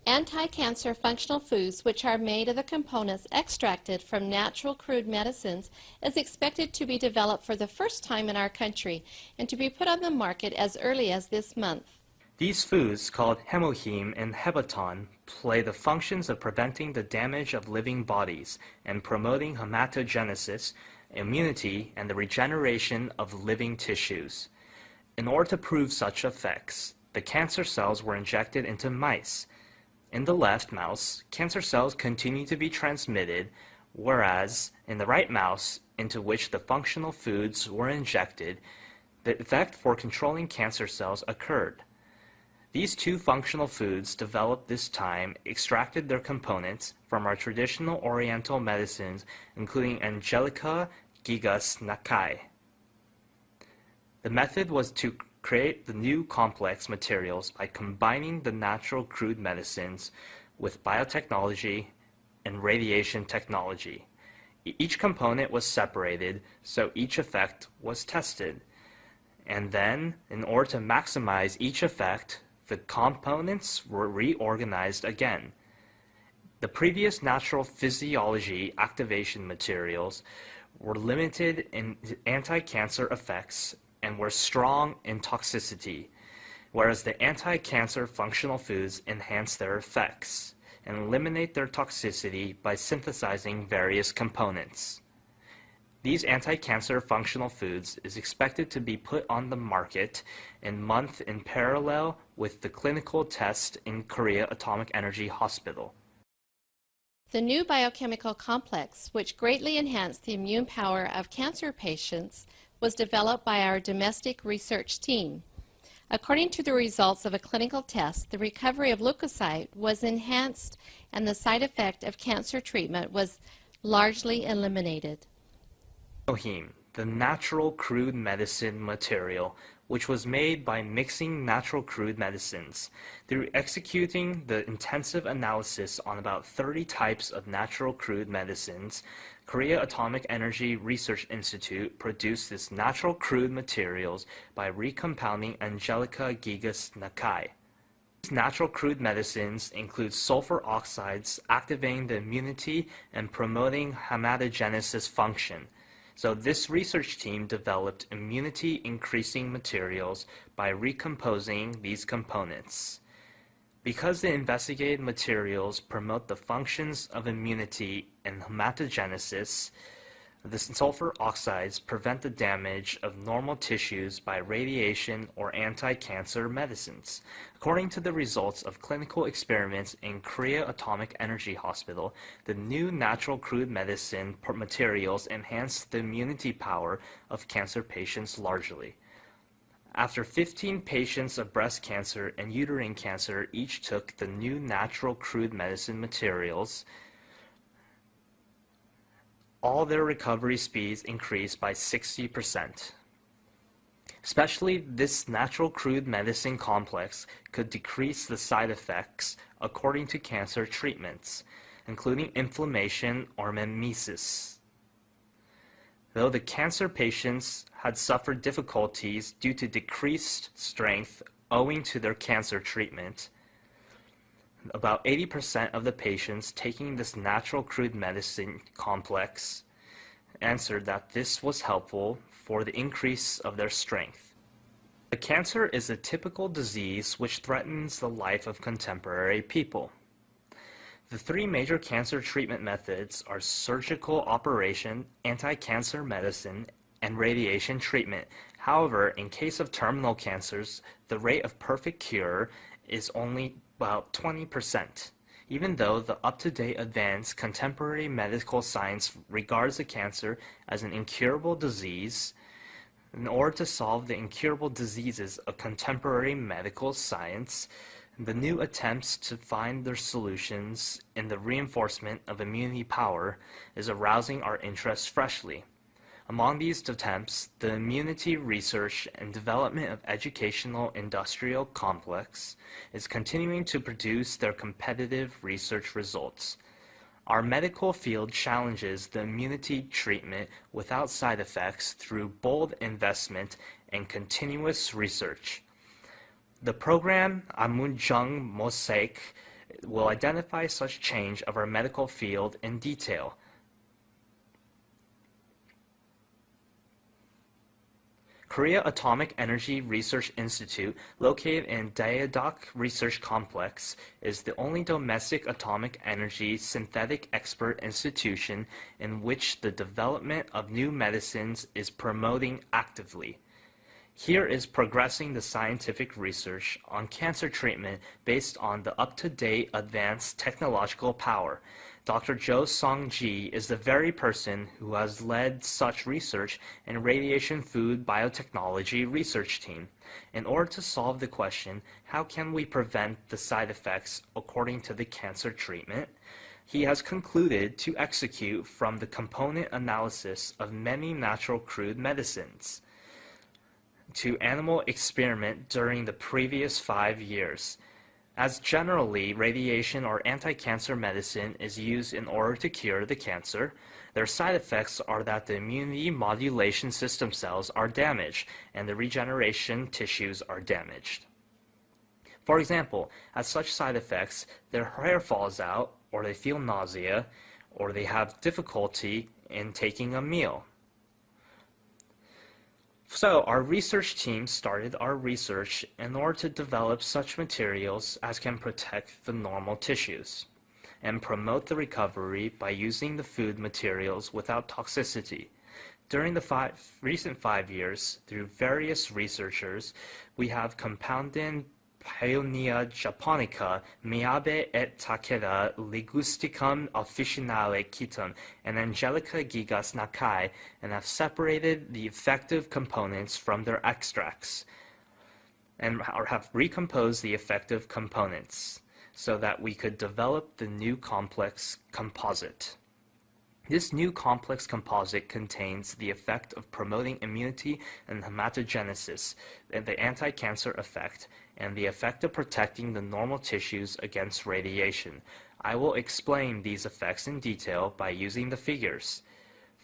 Anti-cancer functional foods, which are made of the components extracted from natural crude medicines, is expected to be developed for the first time in our country and to be put on the market as early as this month. These foods, called Hemohim and Hebaton, play the functions of preventing the damage of living bodies and promoting hematogenesis, immunity, and the regeneration of living tissues. In order to prove such effects, the cancer cells were injected into mice. In the left mouse, cancer cells continue to be transmitted, whereas in the right mouse, into which the functional foods were injected, the effect for controlling cancer cells occurred. These two functional foods developed this time extracted their components from our traditional Oriental medicines, including Angelica gigas Nakai. The method was to create the new complex materials by combining the natural crude medicines with biotechnology and radiation technology. Each component was separated, so each effect was tested. And then, in order to maximize each effect, the components were reorganized again. The previous natural physiology activation materials were limited in anti-cancer effects and were strong in toxicity, whereas the anti-cancer functional foods enhance their effects and eliminate their toxicity by synthesizing various components. These anti-cancer functional foods is expected to be put on the market in month in parallel with the clinical test in Korea Atomic Energy Hospital. The new biochemical complex, which greatly enhanced the immune power of cancer patients, was developed by our domestic research team. According to the results of a clinical test, the recovery of leukocyte was enhanced and the side effect of cancer treatment was largely eliminated. Hemohim, the natural crude medicine material, which was made by mixing natural crude medicines. Through executing the intensive analysis on about 30 types of natural crude medicines, Korea Atomic Energy Research Institute produced this natural crude materials by recompounding Angelica gigas Nakai. These natural crude medicines include sulfur oxides activating the immunity and promoting hematogenesis function. So this research team developed immunity-increasing materials by recomposing these components. Because the investigated materials promote the functions of immunity and hematogenesis, the sulfur oxides prevent the damage of normal tissues by radiation or anti-cancer medicines. According to the results of clinical experiments in Korea Atomic Energy Hospital, the new natural crude medicine materials enhance the immunity power of cancer patients largely. After 15 patients of breast cancer and uterine cancer each took the new natural crude medicine materials, all their recovery speeds increased by 60%. Especially this natural crude medicine complex could decrease the side effects according to cancer treatments, including inflammation or mimesis. Though the cancer patients had suffered difficulties due to decreased strength owing to their cancer treatment, about 80% of the patients taking this natural crude medicine complex answered that this was helpful for the increase of their strength. The cancer is a typical disease which threatens the life of contemporary people. The three major cancer treatment methods are surgical operation, anti-cancer medicine, and radiation treatment. However, in case of terminal cancers, the rate of perfect cure is only about 20%. Even though the up-to-date advanced contemporary medical science regards the cancer as an incurable disease, in order to solve the incurable diseases of contemporary medical science, the new attempts to find their solutions in the reinforcement of immunity power is arousing our interest freshly. Among these attempts, the immunity research and development of educational industrial complex is continuing to produce their competitive research results. Our medical field challenges the immunity treatment without side effects through bold investment and continuous research. The program Amunjung Mosaic will identify such change of our medical field in detail. Korea Atomic Energy Research Institute, located in Daejeok Research Complex, is the only domestic atomic energy synthetic expert institution in which the development of new medicines is promoting actively. Here is progressing the scientific research on cancer treatment based on the up-to-date advanced technological power. Dr. Jo Song-ji is the very person who has led such research in Radiation Food Biotechnology Research Team. In order to solve the question, how can we prevent the side effects according to the cancer treatment? He has concluded to execute from the component analysis of many natural crude medicines to animal experiment during the previous 5 years. As generally, radiation or anti-cancer medicine is used in order to cure the cancer, their side effects are that the immunity modulation system cells are damaged and the regeneration tissues are damaged. For example, as such side effects, their hair falls out, or they feel nausea, or they have difficulty in taking a meal. So our research team started our research in order to develop such materials as can protect the normal tissues and promote the recovery by using the food materials without toxicity. During the recent 5 years, through various researchers, we have compounded Paeonia japonica, Miyabe et Takeda, Ligusticum officinale Kitum, and Angelica gigas Nakai, and have separated the effective components from their extracts, and have recomposed the effective components so that we could develop the new complex composite. This new complex composite contains the effect of promoting immunity and hematogenesis, and the anti-cancer effect, and the effect of protecting the normal tissues against radiation. I will explain these effects in detail by using the figures.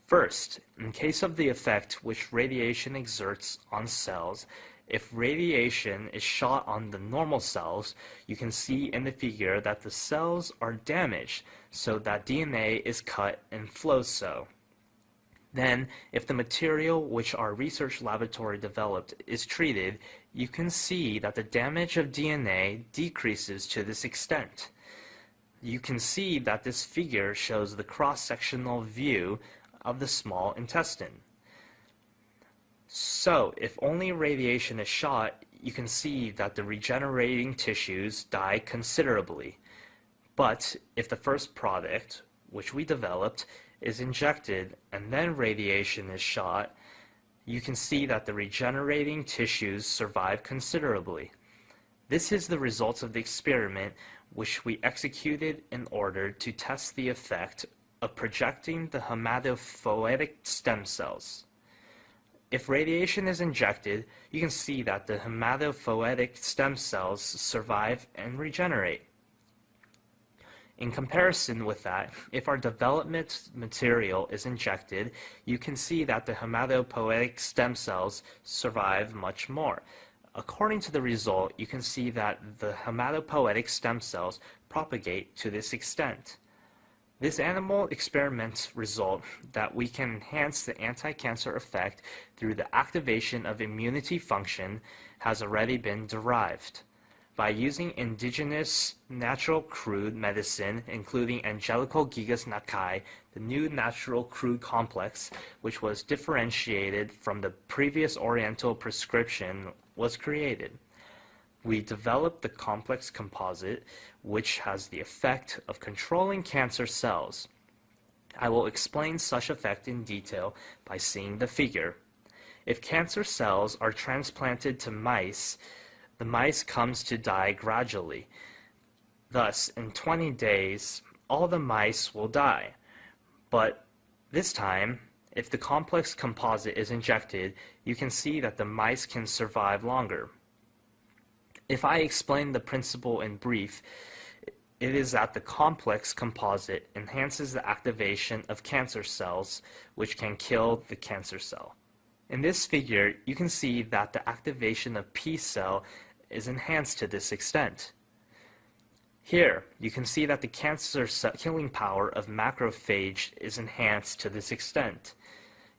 First, in case of the effect which radiation exerts on cells, if radiation is shot on the normal cells, you can see in the figure that the cells are damaged so that DNA is cut and flows so. Then, if the material which our research laboratory developed is treated, you can see that the damage of DNA decreases to this extent. You can see that this figure shows the cross-sectional view of the small intestine. So, if only radiation is shot, you can see that the regenerating tissues die considerably. But if the first product, which we developed, is injected and then radiation is shot, you can see that the regenerating tissues survive considerably. This is the results of the experiment which we executed in order to test the effect of projecting the hematopoietic stem cells. If radiation is injected, you can see that the hematopoietic stem cells survive and regenerate. In comparison with that, if our development material is injected, you can see that the hematopoietic stem cells survive much more. According to the result, you can see that the hematopoietic stem cells propagate to this extent. This animal experiments result that we can enhance the anti-cancer effect through the activation of immunity function has already been derived. By using indigenous natural crude medicine, including Angelical gigas Nakai, the new natural crude complex, which was differentiated from the previous Oriental prescription, was created. We developed the complex composite, which has the effect of controlling cancer cells. I will explain such effect in detail by seeing the figure. If cancer cells are transplanted to mice, the mice comes to die gradually. Thus, in 20 days, all the mice will die. But this time, if the complex composite is injected, you can see that the mice can survive longer. If I explain the principle in brief, it is that the complex composite enhances the activation of cancer cells, which can kill the cancer cell. In this figure, you can see that the activation of P cell is enhanced to this extent. Here, you can see that the cancer killing power of macrophage is enhanced to this extent.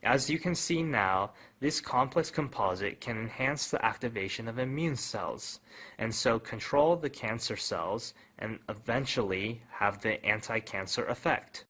As you can see now, this complex composite can enhance the activation of immune cells, and so control the cancer cells and eventually have the anti-cancer effect.